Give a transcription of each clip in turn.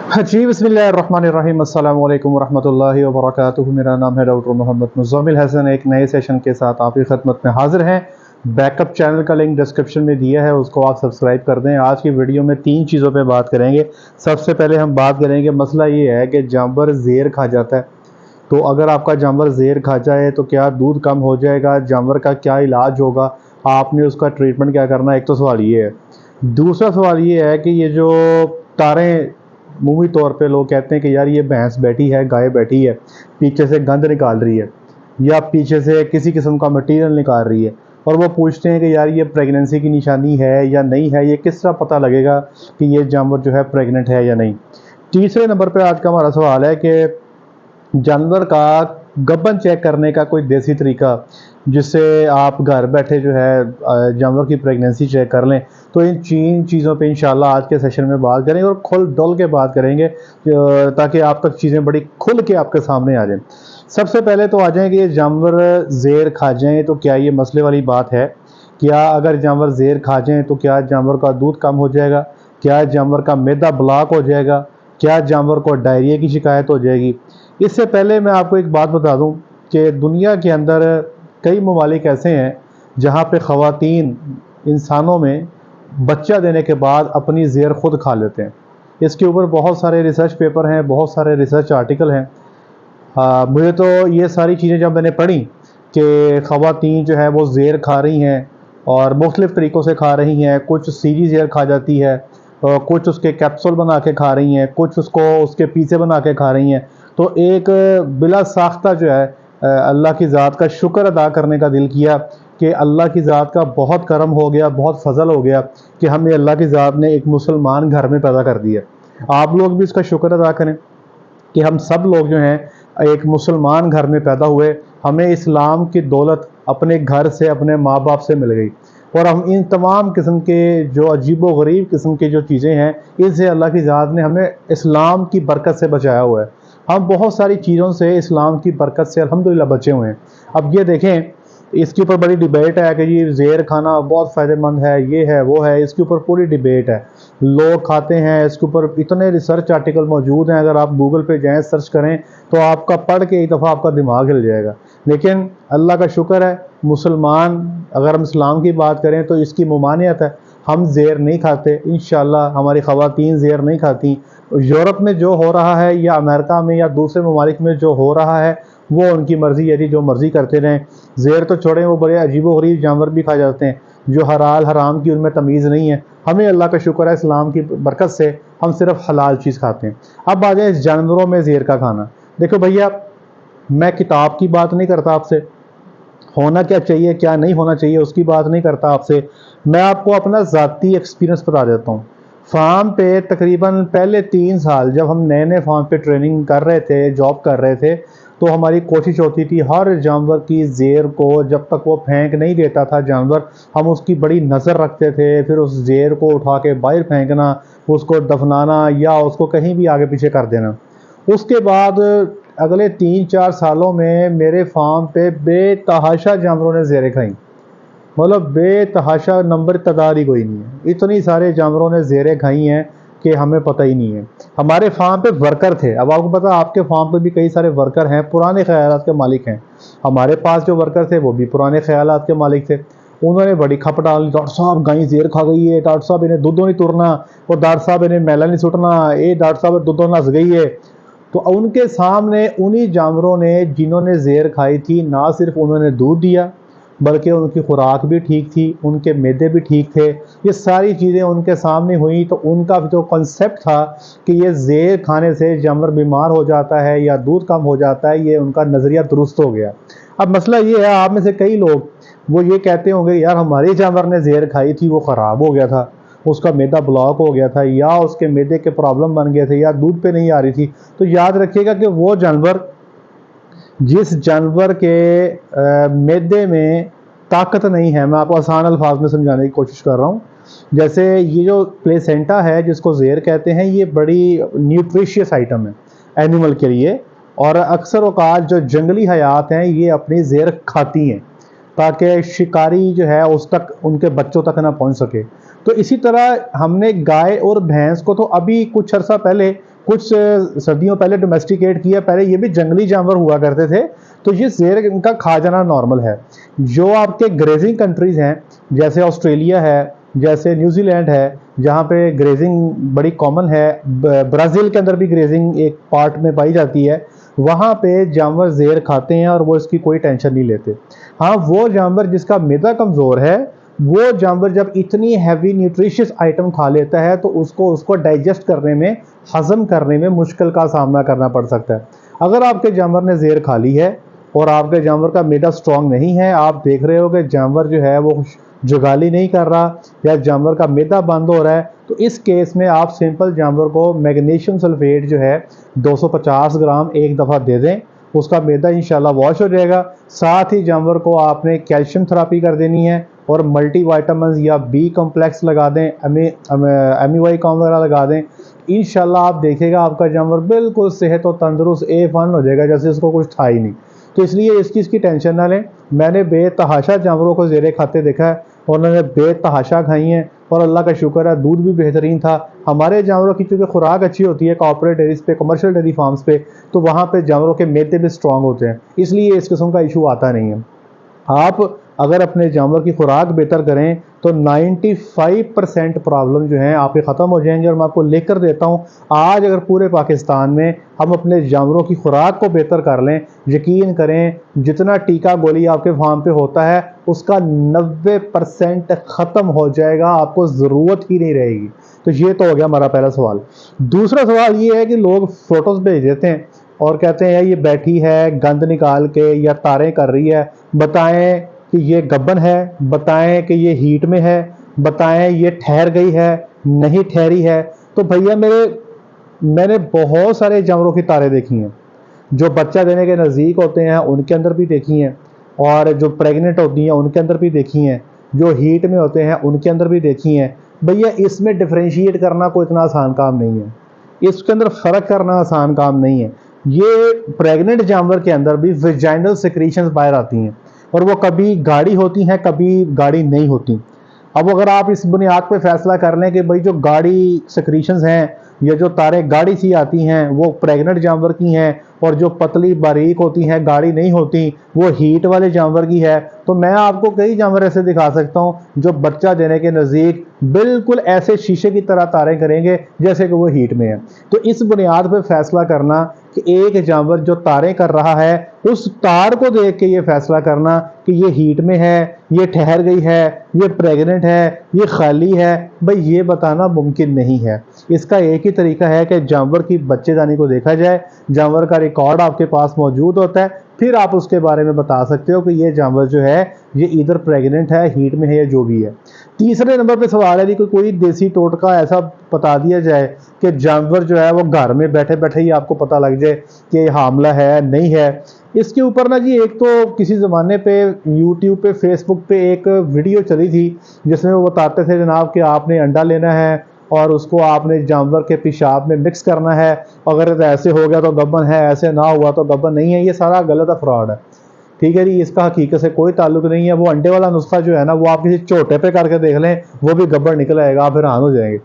हाँ जी, बिस्मिल्लाहिर्रहमानिर्रहीम, अस्सलामु अलैकुम वरहमतुल्लाहि वबरकातुहू। मेरा नाम है डॉक्टर मोहम्मद मुज़म्मिल हसन। एक नए सेशन के साथ आपकी खिदमत में हाजिर हैं। बैकअप चैनल का लिंक डिस्क्रिप्शन में दिया है, उसको आप सब्सक्राइब कर दें। आज की वीडियो में 3 चीज़ों पे बात करेंगे। सबसे पहले हम बात करेंगे, मसला ये है कि जानवर ज़ेर खा जाता है। तो अगर आपका जानवर ज़ेर खा जाए तो क्या दूध कम हो जाएगा? जानवर का क्या इलाज होगा? आपने उसका ट्रीटमेंट क्या करना है? एक तो सवाल ये है। दूसरा सवाल ये है कि ये जो तारें अमूमी तौर पे लोग कहते हैं कि यार ये भैंस बैठी है, गाय बैठी है, पीछे से गंद निकाल रही है या पीछे से किसी किस्म का मटेरियल निकाल रही है, और वो पूछते हैं कि यार ये प्रेगनेंसी की निशानी है या नहीं है, ये किस तरह पता लगेगा कि ये जानवर जो है प्रेग्नेंट है या नहीं। तीसरे नंबर पे आज का हमारा सवाल है कि जानवर का गबन चेक करने का कोई देसी तरीका जिससे आप घर बैठे जो है जानवर की प्रेगनेंसी चेक कर लें। तो इन 3 चीज़ों पे इंशाल्लाह आज के सेशन में बात करेंगे और खुल डुल के बात करेंगे, ताकि आप तक चीज़ें बड़ी खुल के आपके सामने आ जाएं। सबसे पहले तो आ जाए कि ये जानवर ज़ेर खा जाएँ तो क्या ये मसले वाली बात है? क्या अगर जानवर ज़ेर खा जाएँ तो क्या जानवर का दूध कम हो जाएगा? क्या जानवर का मैदा ब्लॉक हो जाएगा? क्या जानवर को डायरिया की शिकायत हो जाएगी? इससे पहले मैं आपको एक बात बता दूं कि दुनिया के अंदर कई ममालिक ऐसे हैं जहां पे ख़वातीन इंसानों में बच्चा देने के बाद अपनी ज़ेर खुद खा लेते हैं। इसके ऊपर बहुत सारे रिसर्च पेपर हैं, बहुत सारे रिसर्च आर्टिकल हैं। मुझे तो ये सारी चीज़ें जब मैंने पढ़ी कि ख़वातीन जो है वो ज़ेर खा रही हैं और मुख्तलिफ़ तरीक़ों से खा रही हैं, कुछ सीधी ज़ेर खा जाती है, कुछ उसके कैप्सूल बना के खा रही हैं, कुछ उसको उसके पीसे बना के खा रही हैं। तो एक बिला साख्ता जो है अल्लाह की ज़ात का शुक्र अदा करने का दिल किया कि अल्लाह की ज़ात का बहुत करम हो गया, बहुत फ़ज़ल हो गया कि हमें अल्लाह की ज़ात ने एक मुसलमान घर में पैदा कर दिया। आप लोग भी इसका शुक्र अदा करें कि हम सब लोग जो हैं एक मुसलमान घर में पैदा हुए, हमें इस्लाम की दौलत अपने घर से, अपने माँ बाप से मिल गई, और हम इन तमाम किस्म के जो अजीबो गरीब किस्म की जो चीज़ें हैं, इनसे अल्लाह की ज़ात ने हमें इस्लाम की बरकत से बचाया हुआ है। हम बहुत सारी चीज़ों से इस्लाम की बरकत से अल्हम्दुलिल्लाह बचे हुए हैं। अब ये देखें, इसके ऊपर बड़ी डिबेट है कि ये ज़ेर खाना बहुत फ़ायदेमंद है, ये है वो है, इसके ऊपर पूरी डिबेट है। लोग खाते हैं, इसके ऊपर इतने रिसर्च आर्टिकल मौजूद हैं, अगर आप गूगल पे जाएं सर्च करें तो आपका पढ़ के एक दफ़ा आपका दिमाग हिल जाएगा। लेकिन अल्लाह का शुक्र है, मुसलमान अगर हम इस्लाम की बात करें तो इसकी ममानियत है, हम ज़ेर नहीं खाते। इंशाअल्लाह हमारी ख़वातीन ज़ेर नहीं खाती। यूरोप में जो हो रहा है या अमेरिका में या दूसरे ममालिक में जो हो रहा है वो उनकी मर्ज़ी, यदि जो मर्ज़ी करते रहें। ज़ेर तो छोड़ें, वो बड़े अजीबो-गरीब जानवर भी खा जाते हैं जो हलाल हराम की उनमें तमीज़ नहीं है। हमें अल्लाह का शुक्र है, इस्लाम की बरकत से हम सिर्फ हलाल चीज़ खाते हैं। अब आ जाए जानवरों में ज़ेर का खाना। देखो भैया, मैं किताब की बात नहीं करता आपसे, होना क्या चाहिए क्या नहीं होना चाहिए उसकी बात नहीं करता आपसे। मैं आपको अपना ज़ाती एक्सपीरियंस बता देता हूँ। फार्म पे तकरीबन पहले 3 साल जब हम नए नए फार्म पे ट्रेनिंग कर रहे थे, जॉब कर रहे थे, तो हमारी कोशिश होती थी हर जानवर की ज़ेर को, जब तक वो फेंक नहीं देता था जानवर, हम उसकी बड़ी नज़र रखते थे। फिर उस ज़ेर को उठा के बाहर फेंकना, उसको दफनाना या उसको कहीं भी आगे पीछे कर देना। उसके बाद अगले 3-4 सालों में मेरे फार्म पे बेतहाशा जानवरों ने ज़ेरें खाई। मतलब बेतहाशा, नंबर तादाद ही कोई नहीं है। इतनी सारे जानवरों ने ज़ेरें खाई हैं कि हमें पता ही नहीं है। हमारे फार्म पे वर्कर थे। अब आपको पता है आपके फार्म पे भी कई सारे वर्कर हैं, पुराने ख़यालात के मालिक हैं। हमारे पास जो वर्कर थे वो भी पुराने ख़यालात के मालिक थे। उन्होंने बड़ी खप डाली, डॉक्टर साहब गाय ज़ेर खा गई है, डॉक्टर साहब इन्हें दूधों नहीं तुरना, और डॉक्टर साहब इन्हें मैला नहीं सुटना, ये डॉक्टर साहब दूधों नस गई है। तो उनके सामने उन्हीं जानवरों ने जिन्होंने ज़ेर खाई थी, ना सिर्फ उन्होंने दूध दिया बल्कि उनकी खुराक भी ठीक थी, उनके मैदे भी ठीक थे। ये सारी चीज़ें उनके सामने हुई तो उनका जो कॉन्सेप्ट था कि ये ज़ेर खाने से जानवर बीमार हो जाता है या दूध कम हो जाता है, ये उनका नज़रिया दुरुस्त हो गया। अब मसला ये है, आप में से कई लोग वो ये कहते होंगे यार हमारे जानवर ने ज़ेर खाई थी, वो ख़राब हो गया था, उसका मैदा ब्लॉक हो गया था, या उसके मैदे के प्रॉब्लम बन गए थे, या दूध पे नहीं आ रही थी। तो याद रखिएगा कि वो जानवर, जिस जानवर के मैदे में ताकत नहीं है, मैं आपको आसान अल्फाज में समझाने की कोशिश कर रहा हूँ। जैसे ये जो प्लेसेंटा है जिसको ज़ेर कहते हैं, ये बड़ी न्यूट्रिशियस आइटम है एनिमल के लिए, और अक्सर औकात जो जंगली हयात हैं ये अपनी ज़ेर खाती हैं ताकि शिकारी जो है उस तक, उनके बच्चों तक ना पहुंच सके। तो इसी तरह हमने गाय और भैंस को तो अभी कुछ अर्सा पहले कुछ सदियों पहले डोमेस्टिकेट किया, पहले ये भी जंगली जानवर हुआ करते थे, तो ये ज़ेर इनका खा जाना नॉर्मल है। जो आपके ग्रेजिंग कंट्रीज़ हैं, जैसे ऑस्ट्रेलिया है, जैसे न्यूजीलैंड है, जहाँ पे ग्रेजिंग बड़ी कॉमन है, ब्राज़ील के अंदर भी ग्रेजिंग एक पार्ट में पाई जाती है, वहाँ पे जानवर ज़ेर खाते हैं और वो इसकी कोई टेंशन नहीं लेते। हाँ, वो जानवर जिसका मैदा कमज़ोर है, वो जानवर जब इतनी हैवी न्यूट्रिशियस आइटम खा लेता है तो उसको डाइजेस्ट करने में, हज़म करने में मुश्किल का सामना करना पड़ सकता है। अगर आपके जानवर ने ज़ेर खा ली है और आपके जानवर का मैदा स्ट्रॉन्ग नहीं है, आप देख रहे हो कि जानवर जो है वो जुगाली नहीं कर रहा या जानवर का मैदा बंद हो रहा है, तो इस केस में आप सिंपल जानवर को मैग्नीशियम सल्फेट जो है 250 ग्राम एक दफ़ा दे दें, उसका मैदा इंशाल्लाह वॉश हो जाएगा। साथ ही जानवर को आपने कैल्शियम थेरेपी कर देनी है और मल्टी वाइटामिन या बी कॉम्प्लेक्स लगा दें, एमिवाई कॉम वगैरह लगा दें। इंशाल्लाह आप देखिएगा आपका जानवर बिल्कुल सेहत और तंदुरुस्त A1 हो जाएगा, जैसे इसको कुछ था ही नहीं। तो इसलिए इस चीज़ की टेंशन ना लें। मैंने बेतहाशा जानवरों को ज़ेरे खाते देखा है और उन्होंने बेतहाशा खाई हैं और अल्लाह का शुक्र है दूध भी बेहतरीन था। हमारे जानवरों की चूँकि खुराक अच्छी होती है कॉर्पोरेट डेयरीज पे, कमर्शियल डेयरी फार्म्स पे, तो वहाँ पे जानवरों के मैदे भी स्ट्रॉन्ग होते हैं, इसलिए इस किस्म का इशू आता नहीं है। आप अगर अपने जानवर की खुराक बेहतर करें तो 95% प्रॉब्लम जो है आपके ख़त्म हो जाएंगे। और मैं आपको लेकर देता हूँ, आज अगर पूरे पाकिस्तान में हम अपने जानवरों की खुराक को बेहतर कर लें, यकीन करें जितना टीका गोली आपके फार्म पे होता है उसका 90% ख़त्म हो जाएगा, आपको ज़रूरत ही नहीं रहेगी। तो ये तो हो गया हमारा पहला सवाल। दूसरा सवाल ये है कि लोग फ़ोटोज़ भेज देते हैं और कहते हैं ये बैठी है गंद निकाल के या तारें कर रही है, बताएं कि ये गब्बन है, बताएं कि ये हीट में है, बताएं ये ठहर गई है, नहीं ठहरी है। तो भैया मैंने बहुत सारे जानवरों की तारें देखी हैं, जो बच्चा देने के नज़दीक होते हैं उनके अंदर भी देखी हैं, और जो प्रेग्नेंट होती हैं उनके अंदर भी देखी हैं, जो हीट में होते हैं उनके अंदर भी देखी हैं। भैया इसमें डिफ्रेंशिएट करना कोई इतना आसान काम नहीं है, इसके अंदर फ़र्क करना आसान काम नहीं है। ये प्रेग्नेंट जानवर के अंदर भी वेजाइनल सिक्रीशंस बाहर आती हैं और वो कभी गाढ़ी होती हैं, कभी गाढ़ी नहीं होती। अब अगर आप इस बुनियाद पे फैसला कर लें कि भाई जो गाढ़ी सिक्रीशंस हैं या जो तारें गाढ़ी सी आती हैं वो प्रेग्नेंट जानवर की हैं और जो पतली बारीक होती हैं गाढ़ी नहीं होती वो हीट वाले जानवर की है, तो मैं आपको कई जानवर ऐसे दिखा सकता हूं जो बच्चा देने के नज़दीक बिल्कुल ऐसे शीशे की तरह तारें करेंगे जैसे कि वो हीट में है। तो इस बुनियाद पर फैसला करना कि एक जानवर जो तारें कर रहा है उस तार को देख के ये फैसला करना कि ये हीट में है, ये ठहर गई है, ये प्रेग्नेंट है, ये खाली है, भाई ये बताना मुमकिन नहीं है। इसका एक ही तरीका है कि जानवर की बच्चेदानी को देखा जाए, जानवर का रिकॉर्ड आपके पास मौजूद होता है, फिर आप उसके बारे में बता सकते हो कि ये जानवर जो है ये इधर प्रेग्नेंट है, हीट में है या जो भी है। तीसरे नंबर पे सवाल है कि कोई देसी टोटका ऐसा बता दिया जाए कि जानवर जो है वो घर में बैठे बैठे ही आपको पता लग जाए कि हामला है नहीं है। इसके ऊपर ना जी, एक तो किसी ज़माने पे यूट्यूब पे, फेसबुक पे एक वीडियो चली थी जिसमें वो बताते थे जनाब कि आपने अंडा लेना है और उसको आपने जानवर के पेशाब में मिक्स करना है, अगर ऐसे हो गया तो गब्बन है, ऐसे ना हुआ तो गब्बन नहीं है। ये सारा गलत फ्रॉड है, ठीक है जी, इसका हकीकत से कोई ताल्लुक नहीं है। वो अंडे वाला नुस्खा जो है ना, वो आप किसी छोटे पे करके देख लें, वो भी गब्बर निकल आएगा, आप हैरान हो जाएंगे।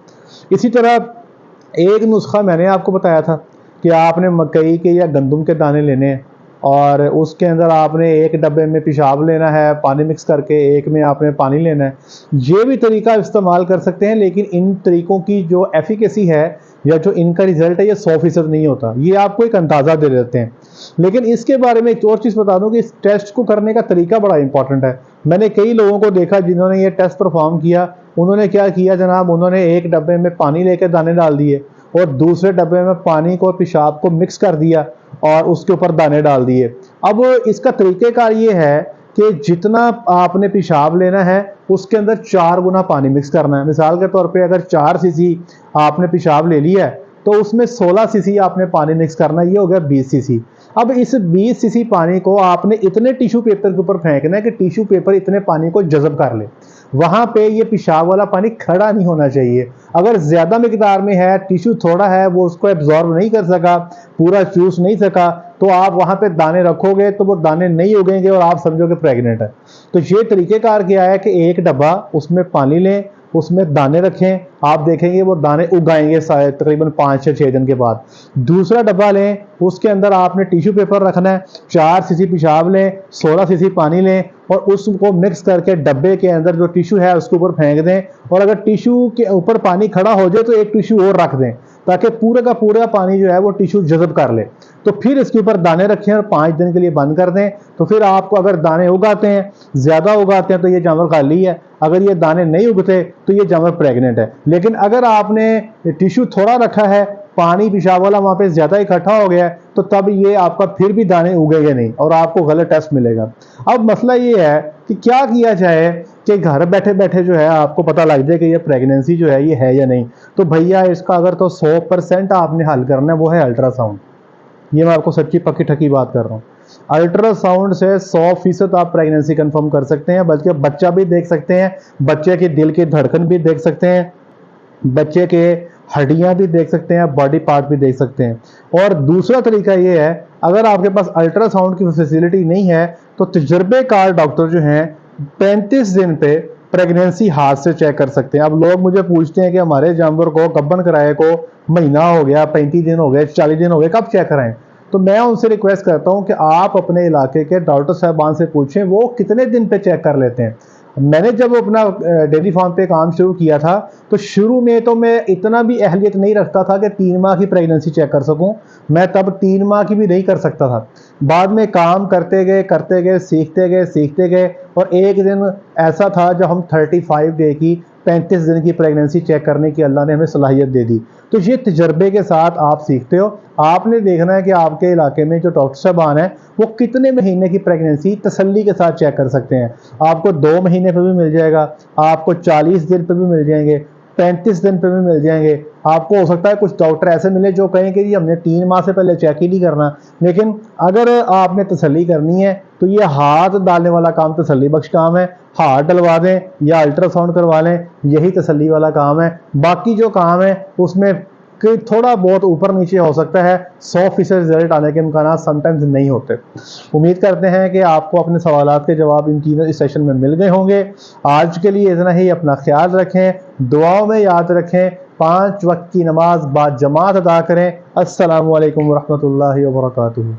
इसी तरह एक नुस्खा मैंने आपको बताया था कि आपने मकई के या गंदम के दाने लेने हैं और उसके अंदर आपने एक डब्बे में पेशाब लेना है पानी मिक्स करके, एक में आपने पानी लेना है। ये भी तरीका इस्तेमाल कर सकते हैं, लेकिन इन तरीकों की जो एफिकेसी है या जो इनका रिजल्ट है ये 100% नहीं होता, ये आपको एक अंदाज़ा दे देते हैं। लेकिन इसके बारे में एक और चीज़ बता दूं कि इस टेस्ट को करने का तरीका बड़ा इंपॉर्टेंट है। मैंने कई लोगों को देखा जिन्होंने ये टेस्ट परफॉर्म किया, उन्होंने क्या किया जनाब, उन्होंने एक डब्बे में पानी लेकर दाने डाल दिए और दूसरे डब्बे में पानी को, पेशाब को मिक्स कर दिया और उसके ऊपर दाने डाल दिए। अब इसका तरीक़ेकार ये है कि जितना आपने पेशाब लेना है उसके अंदर 4 गुना पानी मिक्स करना है। मिसाल के तौर पे अगर 4 सीसी आपने पेशाब ले लिया है तो उसमें 16 सीसी आपने पानी मिक्स करना है, ये हो गया 20 सीसी। अब इस 20 सीसी पानी को आपने इतने टिश्यू पेपर के ऊपर फेंकना है कि टिश्यू पेपर इतने पानी को जज़ब कर ले। वहाँ पे ये पेशाब वाला पानी खड़ा नहीं होना चाहिए। अगर ज़्यादा मिकदार में है, टिश्यू थोड़ा है, वो उसको एब्जॉर्ब नहीं कर सका, पूरा चूस नहीं सका, तो आप वहाँ पे दाने रखोगे तो वो दाने नहीं उगेंगे और आप समझोगे प्रेग्नेंट है। तो ये तरीक़ेकार क्या है कि एक डब्बा उसमें पानी लें उसमें दाने रखें, आप देखेंगे वो दाने उगाएंगे तकरीबन 5 से 6 दिन के बाद। दूसरा डब्बा लें, उसके अंदर आपने टिश्यू पेपर रखना है, 4 सीसी पेशाब लें, 16 सीसी पानी लें और उसको मिक्स करके डब्बे के अंदर जो टिश्यू है उसके ऊपर फेंक दें। और अगर टिश्यू के ऊपर पानी खड़ा हो जाए तो एक टिश्यू और रख दें ताकि पूरे का पूरा पानी जो है वो टिश्यू जज़ब कर ले। तो फिर इसके ऊपर दाने रखें और 5 दिन के लिए बंद कर दें। तो फिर आपको अगर दाने उगाते हैं, ज़्यादा उगाते हैं, तो ये जानवर खाली है। अगर ये दाने नहीं उगते तो ये जानवर प्रेग्नेंट है। लेकिन अगर आपने टिश्यू थोड़ा रखा है, पानी पेशाब वाला वहाँ पे ज़्यादा इकट्ठा हो गया है, तो तब ये आपका फिर भी दाने उगेंगे नहीं और आपको गलत टेस्ट मिलेगा। अब मसला ये है कि क्या किया जाए कि घर बैठे बैठे जो है आपको पता लग जाए कि ये प्रेगनेंसी जो है ये है या नहीं। तो भैया इसका अगर तो 100% आपने हल करना है, वो है अल्ट्रासाउंड। ये मैं आपको सच्ची पक्की ठकी बात कर रहा हूँ। अल्ट्रासाउंड से 100% आप प्रेगनेंसी कंफर्म कर सकते हैं, बल्कि बच्चा भी देख सकते हैं, बच्चे के दिल की धड़कन भी देख सकते हैं, बच्चे के हड्डियां भी देख सकते हैं, बॉडी पार्ट भी देख सकते हैं। और दूसरा तरीका ये है, अगर आपके पास अल्ट्रासाउंड की फैसिलिटी नहीं है तो तजुर्बेकार डॉक्टर जो हैं 35 दिन पे प्रेगनेंसी हाथ से चेक कर सकते हैं। अब लोग मुझे पूछते हैं कि हमारे जानवर को गब्बन कराए को महीना हो गया, 35 दिन हो गए, 40 दिन हो गए, कब चेक कराएं? तो मैं उनसे रिक्वेस्ट करता हूं कि आप अपने इलाके के डॉक्टर साहबान से पूछें वो कितने दिन पे चेक कर लेते हैं। मैंने जब अपना डेयरी फार्म पे काम शुरू किया था तो शुरू में तो मैं इतना भी अहलियत नहीं रखता था कि 3 माह की प्रेगनेंसी चेक कर सकूं। मैं तब 3 माह की भी नहीं कर सकता था। बाद में काम करते गए, सीखते गए और एक दिन ऐसा था जब हम 35 डे की 35 दिन की प्रेगनेंसी चेक करने की अल्लाह ने हमें सलाहियत दे दी। तो ये तजर्बे के साथ आप सीखते हो। आपने देखना है कि आपके इलाके में जो डॉक्टर साहबान है वो कितने महीने की प्रेगनेंसी तसल्ली के साथ चेक कर सकते हैं। आपको 2 महीने पे भी मिल जाएगा, आपको 40 दिन पे भी मिल जाएंगे, 35 दिन पे भी मिल जाएंगे। आपको हो सकता है कुछ डॉक्टर ऐसे मिले जो कहें कि जी हमने 3 माह से पहले चेक ही नहीं करना। लेकिन अगर आपने तसल्ली करनी है तो ये हाथ डालने वाला काम तसल्ली बख्श काम है। हाथ डलवा दें या अल्ट्रासाउंड करवा लें, यही तसल्ली वाला काम है। बाकी जो काम है उसमें कि थोड़ा बहुत ऊपर नीचे हो सकता है, 100% रिजल्ट आने के इम्कान समटाइम्स नहीं होते। उम्मीद करते हैं कि आपको अपने सवालात के जवाब इन तीनों इस सेशन में मिल गए होंगे। आज के लिए इतना ही। अपना ख्याल रखें, दुआओं में याद रखें, 5 वक्त की नमाज बाद जमात अदा करें। अस्सलामु अलैकुम वरहमतुल्लाहि वबरकातुहू।